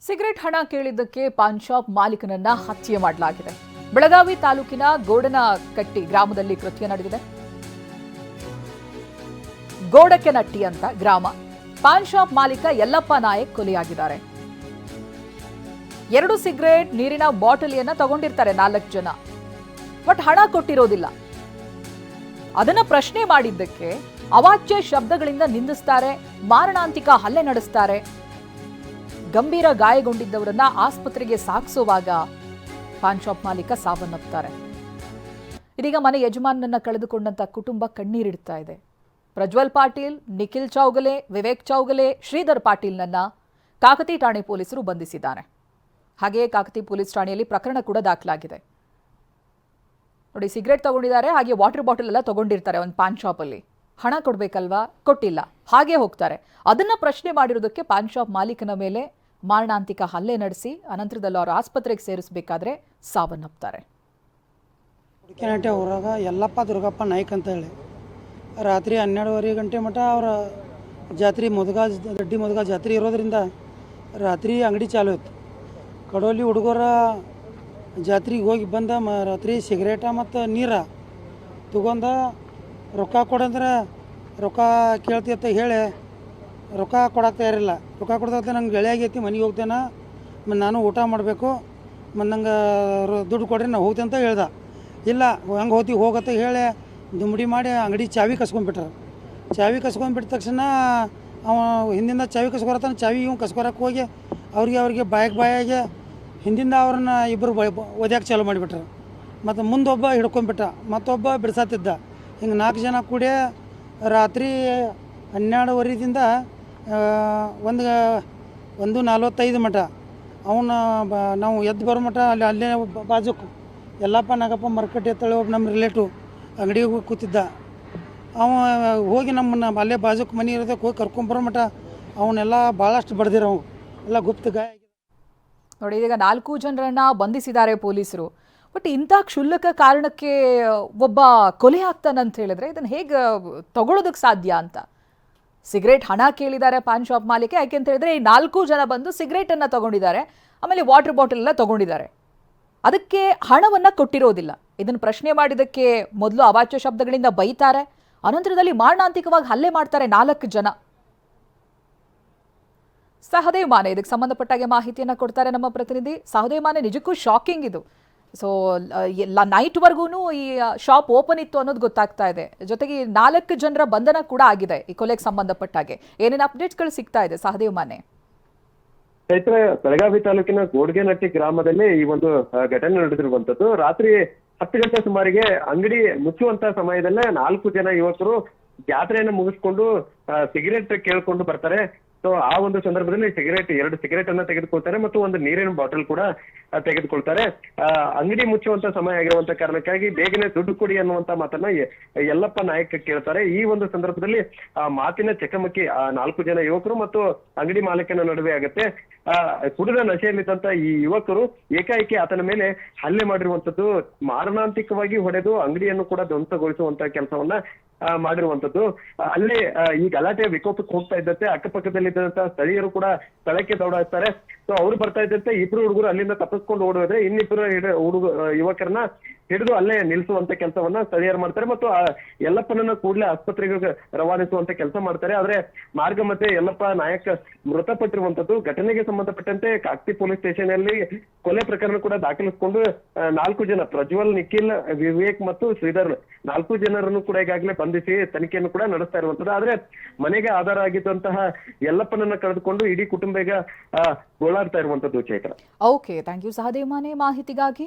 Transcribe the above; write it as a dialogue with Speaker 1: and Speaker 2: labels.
Speaker 1: Cigarette ಹಣ ಕೇಳಿದ್ದಕ್ಕೆ PAN shop ಮಾಲೀಕನನ್ನ ಹತ್ಯೆ ಮಾಡಲಾಗಿದೆ. ಬೆಳಗಾವಿ ತಾಲೂಕಿನ ಗೋಡನಕಟ್ಟಿ ಗ್ರಾಮದಲ್ಲಿ ಕೃತ್ಯ ನಡೆದಿದೆ. ಗೋಡಕೆನಟ್ಟಿ ಅಂತ ಗ್ರಾಮ. ಪಾನ್ ಶಾಪ್ ಮಾಲೀಕ ಯಲ್ಲಪ್ಪ ನಾಯಕ್ ಕೊಲೆಯಾಗಿದ್ದಾರೆ. 2 ಸಿಗರೆಟ್ ನೀರಿನ ಬಾಟಲಿಯನ್ನ ತಗೊಂಡಿರ್ತಾರೆ 4 ಜನ. ಬಟ್ ಹಣ ಕೊಟ್ಟಿರೋದಿಲ್ಲ. ಅದನ್ನ ಪ್ರಶ್ನೆ ಮಾಡಿದ್ದಕ್ಕೆ ಅವಾಚ್ಯ ಶಬ್ದಗಳಿಂದ ನಿಂದಿಸ್ತಾರೆ, ಮಾರಣಾಂತಿಕ ಹಲ್ಲೆ ನಡೆಸ್ತಾರೆ. ಗಂಭೀರ ಗಾಯಗೊಂಡಿದ್ದವರನ್ನ ಆಸ್ಪತ್ರೆಗೆ ಸಾಗಿಸುವಾಗ ಪಾನ್ ಶಾಪ್ ಮಾಲೀಕ ಸಾವನ್ನಪ್ಪುತ್ತಾರೆ. ಇದೀಗ ಮನೆ ಯಜಮಾನನನ್ನ ಕಳೆದುಕೊಂಡಂತ ಕುಟುಂಬ ಕಣ್ಣೀರಿಡ್ತಾ ಇದೆ. ಪ್ರಜ್ವಲ್ ಪಾಟೀಲ್, ನಿಖಿಲ್ ಚೌಗಲೆ, ವಿವೇಕ್ ಚೌಗಲೆ, ಶ್ರೀಧರ್ ಪಾಟೀಲ್ನನ್ನ ಕಾಕತಿ ಠಾಣೆ ಪೊಲೀಸರು ಬಂಧಿಸಿದ್ದಾರೆ. ಹಾಗೆಯೇ ಕಾಕತಿ ಪೊಲೀಸ್ ಠಾಣೆಯಲ್ಲಿ ಪ್ರಕರಣ ಕೂಡ ದಾಖಲಾಗಿದೆ. ನೋಡಿ, ಸಿಗರೆಟ್ ತಗೊಂಡಿದ್ದಾರೆ, ಹಾಗೆ ವಾಟರ್ ಬಾಟಲ್ ಎಲ್ಲ ತಗೊಂಡಿರ್ತಾರೆ ಒಂದು ಪಾನ್ ಶಾಪ್ ಅಲ್ಲಿ. ಹಣ ಕೊಡ್ಬೇಕಲ್ವಾ, ಕೊಟ್ಟಿಲ್ಲ, ಹಾಗೆ ಹೋಗ್ತಾರೆ. ಅದನ್ನ ಪ್ರಶ್ನೆ ಮಾಡಿರೋದಕ್ಕೆ ಪಾನ್ ಶಾಪ್ ಮಾಲೀಕನ ಮೇಲೆ ಮಾರಣಾಂತಿಕ ಹಲ್ಲೆ ನಡೆಸಿ ಅನಂತರದಲ್ಲಿ ಅವರು ಆಸ್ಪತ್ರೆಗೆ ಸೇರಿಸಬೇಕಾದ್ರೆ ಸಾವನ್ನಪ್ಪುತ್ತಾರೆ.
Speaker 2: ಹುಡುಕಿನಟ್ಟೆ ಊರಾಗ ಯಲ್ಲಪ್ಪ ದುರ್ಗಪ್ಪ ನಾಯ್ಕ್ ಅಂತ ಹೇಳಿ ರಾತ್ರಿ 12:30 ಗಂಟೆ ಮಟ್ಟ ಅವರ ಜಾತ್ರೆ ದಡ್ಡಿ ಮುದುಗ ಜಾತ್ರೆ ಇರೋದ್ರಿಂದ ರಾತ್ರಿ ಅಂಗಡಿ ಚಾಲು ಇತ್ತು. ಕಡೋಲಿ ಹುಡುಗರ ಜಾತ್ರೆಗೆ ಹೋಗಿ ಬಂದ ರಾತ್ರಿ ಸಿಗರೇಟ ಮತ್ತು ನೀರ ತಗೊಂಡ ರೊಕ್ಕ ಕೊಡಂದ್ರೆ ರೊಕ್ಕ ಕೇಳ್ತಿ ಅಂತ ಹೇಳಿ ರೊಕ್ಕ ಕೊಡಕ್ಕೆ ತಯಾರಿಲ್ಲ. ರೊಕ್ಕ ಕೊಡ್ತಾ ನಂಗೆ ಗೆಳೆ ಆಗೈತಿ, ಮನೆಗೆ ಹೋಗ್ತೇನೆ, ನಾನು ಊಟ ಮಾಡಬೇಕು, ಮತ್ತು ನಂಗೆ ದುಡ್ಡು ಕೊಡ್ರಿ ನಾನು ಹೋಗ್ತೇನೆ ಅಂತ ಹೇಳ್ದೆ. ಇಲ್ಲ, ಹಂಗೆ ಹೋಗತ್ತೆ ಹೇಳಿ ದುಮ್ಡಿ ಮಾಡಿ ಅಂಗಡಿ ಚಾವಿ ಕಸ್ಕೊಂಡ್ಬಿಟ್ರು. ಚಾವಿ ಕಸ್ಕೊಂಡ್ಬಿಟ್ಟ ತಕ್ಷಣ ಅವ ಹಿಂದಿಂದ ಚಾವಿ ಕಸ್ಕೊರತ್ತಾನೆ. ಚಾವಿ ಇವ್ ಕಸ್ಕೊರಕ್ಕೆ ಹೋಗಿ ಅವ್ರಿಗೆ ಬಾಯಾಗಿ ಹಿಂದಿಂದ ಅವ್ರನ್ನ ಇಬ್ಬರು ಒದ್ಯಾಕೆ ಚಾಲು ಮಾಡಿಬಿಟ್ರು. ಮತ್ತು ಮುಂದೊಬ್ಬ ಹಿಡ್ಕೊಂಡ್ಬಿಟ್ಟ, ಮತ್ತೊಬ್ಬ ಬಿಡ್ಸಾತಿದ್ದ. ಹಿಂಗೆ 4 ಜನ ಕೂಡಿ ರಾತ್ರಿ 12:30ದಿಂದ 1:45 ಮಟ ಅವನ್ನ ನಾವು ಎದ್ದು ಬರೋ ಮಟ ಅಲ್ಲೇ ಬಾಜುಕ್ ಯಲ್ಲಪ್ಪ ನಾಗಪ್ಪ ಮರ್ಕಟ್ಟೆ ಅಂತೇಳಿ ಒಬ್ಬ ನಮ್ಮ ರಿಲೇಟಿವ್ ಅಂಗಡಿಗೆ ಹೋಗಿ ಕೂತಿದ್ದ. ಅವ ಹೋಗಿ ನಮ್ಮನ್ನು ಅಲ್ಲೇ ಬಾಜುಕ್ ಮನೆ ಇರೋದಕ್ಕೆ ಹೋಗಿ ಕರ್ಕೊಂಬರೋ ಮಟ ಅವನ್ನೆಲ್ಲ ಭಾಳಷ್ಟು ಬಡ್ದಿರೋ ಎಲ್ಲ ಗುಪ್ತ ಗಾಯ.
Speaker 1: ನೋಡಿ, ಈಗ 4 ಜನರನ್ನ ಬಂಧಿಸಿದ್ದಾರೆ ಪೊಲೀಸರು. ಬಟ್ ಇಂಥ ಕ್ಷುಲ್ಲಕ ಕಾರಣಕ್ಕೆ ಒಬ್ಬ ಕೊಲೆ ಆಗ್ತಾನಂತ ಹೇಳಿದ್ರೆ ಇದನ್ನು ಹೇಗೆ ತಗೊಳ್ಳೋದಕ್ಕೆ ಸಾಧ್ಯ ಅಂತ. ಸಿಗರೇಟ್ ಹಣ ಕೇಳಿದ್ದಾರೆ ಪಾನ್ ಶಾಪ್ ಮಾಲೀಕ. ಯಾಕೆ ಅಂತ ಹೇಳಿದ್ರೆ ಈ 4 ಜನ ಬಂದು ಸಿಗರೇಟನ್ನು ತಗೊಂಡಿದ್ದಾರೆ, ಆಮೇಲೆ ವಾಟರ್ ಬಾಟಲ್ ಎಲ್ಲ ತಗೊಂಡಿದ್ದಾರೆ. ಅದಕ್ಕೆ ಹಣವನ್ನ ಕೊಟ್ಟಿರೋದಿಲ್ಲ. ಇದನ್ನು ಪ್ರಶ್ನೆ ಮಾಡಿದ್ದಕ್ಕೆ ಮೊದಲು ಅವಾಚ್ಯ ಶಬ್ದಗಳಿಂದ ಬೈತಾರೆ, ಅನಂತರದಲ್ಲಿ ಮಾರಣಾಂತಿಕವಾಗಿ ಹಲ್ಲೆ ಮಾಡ್ತಾರೆ 4 ಜನ. ಸಹದೇವ್ ಮಾನೆ ಇದಕ್ಕೆ ಸಂಬಂಧಪಟ್ಟಾಗೆ ಮಾಹಿತಿಯನ್ನು ಕೊಡ್ತಾರೆ ನಮ್ಮ ಪ್ರತಿನಿಧಿ. ಸಹದೇವ್ ಮಾನೆ, ನಿಜಕ್ಕೂ ಶಾಕಿಂಗ್ ಇದು. ಸೊ ನೈಟ್ವರೆಗೂ ಈ ಶಾಪ್ ಓಪನ್ ಇತ್ತು ಅನ್ನೋದು ಗೊತ್ತಾಗ್ತಾ ಇದೆ. ಜೊತೆಗೆ 4 ಜನರ ಬಂಧನ ಕೂಡ ಆಗಿದೆ ಈ ಕೊಲೆಗೆ ಸಂಬಂಧಪಟ್ಟಾಗೆ. ಏನೇನು ಅಪ್ಡೇಟ್ಸ್ಗಳು ಸಿಗ್ತಾ ಇದೆ ಸಹದೇವ್ ಮಾನೆ?
Speaker 3: ಚೈತ್ರ, ಬೆಳಗಾವಿ ತಾಲೂಕಿನ ಗೋಡ್ಗೆನಟ್ಟಿ ಗ್ರಾಮದಲ್ಲಿ ಈ ಒಂದು ಘಟನೆ ನಡೆದಿರುವಂತದ್ದು. ರಾತ್ರಿ 10 ಗಂಟೆ ಸುಮಾರಿಗೆ ಅಂಗಡಿ ಮುಚ್ಚುವಂತ ಸಮಯದಲ್ಲೇ 4 ಜನ ಯುವಕರು ಜಾತ್ರೆಯನ್ನು ಮುಗಿಸ್ಕೊಂಡು ಸಿಗರೇಟ್ ಕೇಳ್ಕೊಂಡು ಬರ್ತಾರೆ. ಸೊ ಆ ಒಂದು ಸಂದರ್ಭದಲ್ಲಿ 2 ಸಿಗರೇಟ್ ಅನ್ನ ತೆಗೆದುಕೊಳ್ತಾರೆ ಮತ್ತು ಒಂದು ನೀರಿನ ಬಾಟಲ್ ಕೂಡ ತೆಗೆದುಕೊಳ್ತಾರೆ. ಅಂಗಡಿ ಮುಚ್ಚುವಂತ ಸಮಯ ಆಗಿರುವಂತ ಕಾರಣಕ್ಕಾಗಿ ಬೇಗನೆ ದುಡ್ಡು ಕೊಡಿ ಅನ್ನುವಂತ ಮಾತನ್ನ ಯಲ್ಲಪ್ಪ ನಾಯಕ್ ಕೇಳ್ತಾರೆ. ಈ ಒಂದು ಸಂದರ್ಭದಲ್ಲಿ ಮಾತಿನ ಚಕಮಕಿ 4 ಜನ ಯುವಕರು ಮತ್ತು ಅಂಗಡಿ ಮಾಲೀಕನ ನಡುವೆ ಆಗುತ್ತೆ. ಕುಡಿದ ನಶೆಯಲ್ಲಿದ್ದಂತ ಈ ಯುವಕರು ಏಕಾಏಕಿ ಆತನ ಮೇಲೆ ಹಲ್ಲೆ ಮಾಡಿರುವಂತದ್ದು, ಮಾರಣಾಂತಿಕವಾಗಿ ಹೊಡೆದು ಅಂಗಡಿಯನ್ನು ಕೂಡ ಧ್ವಂಸಗೊಳಿಸುವಂತ ಕೆಲಸವನ್ನ ಮಾಡಿರುವಂತದ್ದು. ಅಲ್ಲೇ ಈ ಗಲಾಟೆ ವಿಕೋಪಕ್ಕೆ ಹೋಗ್ತಾ ಇದ್ದಂತೆ ಅಕ್ಕಪಕ್ಕದಲ್ಲಿದ್ದಂತ ಸ್ಥಳೀಯರು ಕೂಡ ಸ್ಥಳಕ್ಕೆ ದೌಡಾಯಿಸ್ತಾರೆ. ಸೊ ಅವ್ರು ಬರ್ತಾ ಇದ್ದಂತೆ 2 ಹುಡುಗರು ಅಲ್ಲಿಂದ ತಪ್ಪಿಸ್ಕೊಂಡು ಓಡೋದ್ರೆ ಇನ್ನಿಬ್ಬರು ಯುವಕರನ್ನ ಹಿಡಿದು ಅಲ್ಲೇ ನಿಲ್ಲಿಸುವಂತ ಕೆಲಸವನ್ನ ಸ್ಥಳೀಯರು ಮಾಡ್ತಾರೆ ಮತ್ತು ಯಲ್ಲಪ್ಪನನ್ನ ಕೂಡಲೇ ಆಸ್ಪತ್ರೆಗೆ ರವಾನಿಸುವಂತ ಕೆಲಸ ಮಾಡ್ತಾರೆ. ಆದ್ರೆ ಮಾರ್ಗ ಮಧ್ಯೆ ಯಲ್ಲಪ್ಪ ನಾಯಕ್ ಮೃತಪಟ್ಟಿರುವಂತದ್ದು. ಘಟನೆಗೆ ಸಂಬಂಧಪಟ್ಟಂತೆ ಕಾಕತಿ ಪೊಲೀಸ್ ಸ್ಟೇಷನ್ ಅಲ್ಲಿ ಕೊಲೆ ಪ್ರಕರಣ ಕೂಡ ದಾಖಲಿಸಿಕೊಂಡು 4 ಜನ ಪ್ರಜ್ವಲ್, ನಿಖಿಲ್, ವಿವೇಕ್ ಮತ್ತು ಶ್ರೀಧರ್ 4 ಜನರನ್ನು ಕೂಡ ಈಗಾಗಲೇ ಬಂಧಿಸಿ ತನಿಖೆಯನ್ನು ಕೂಡ ನಡೆಸ್ತಾ ಇರುವಂತದ್ದು. ಆದ್ರೆ ಮನೆಗೆ ಆಧಾರ ಆಗಿದ್ದಂತಹ ಯಲ್ಲಪ್ಪನನ್ನ ಕಳೆದುಕೊಂಡು ಇಡೀ ಕುಟುಂಬ ಈಗ ಗೋಳಾಡ್ತಾ ಇರುವಂತದ್ದು. Chaitra,
Speaker 1: okay, thank you Sahadev Mane ಮಾಹಿತಿಗಾಗಿ.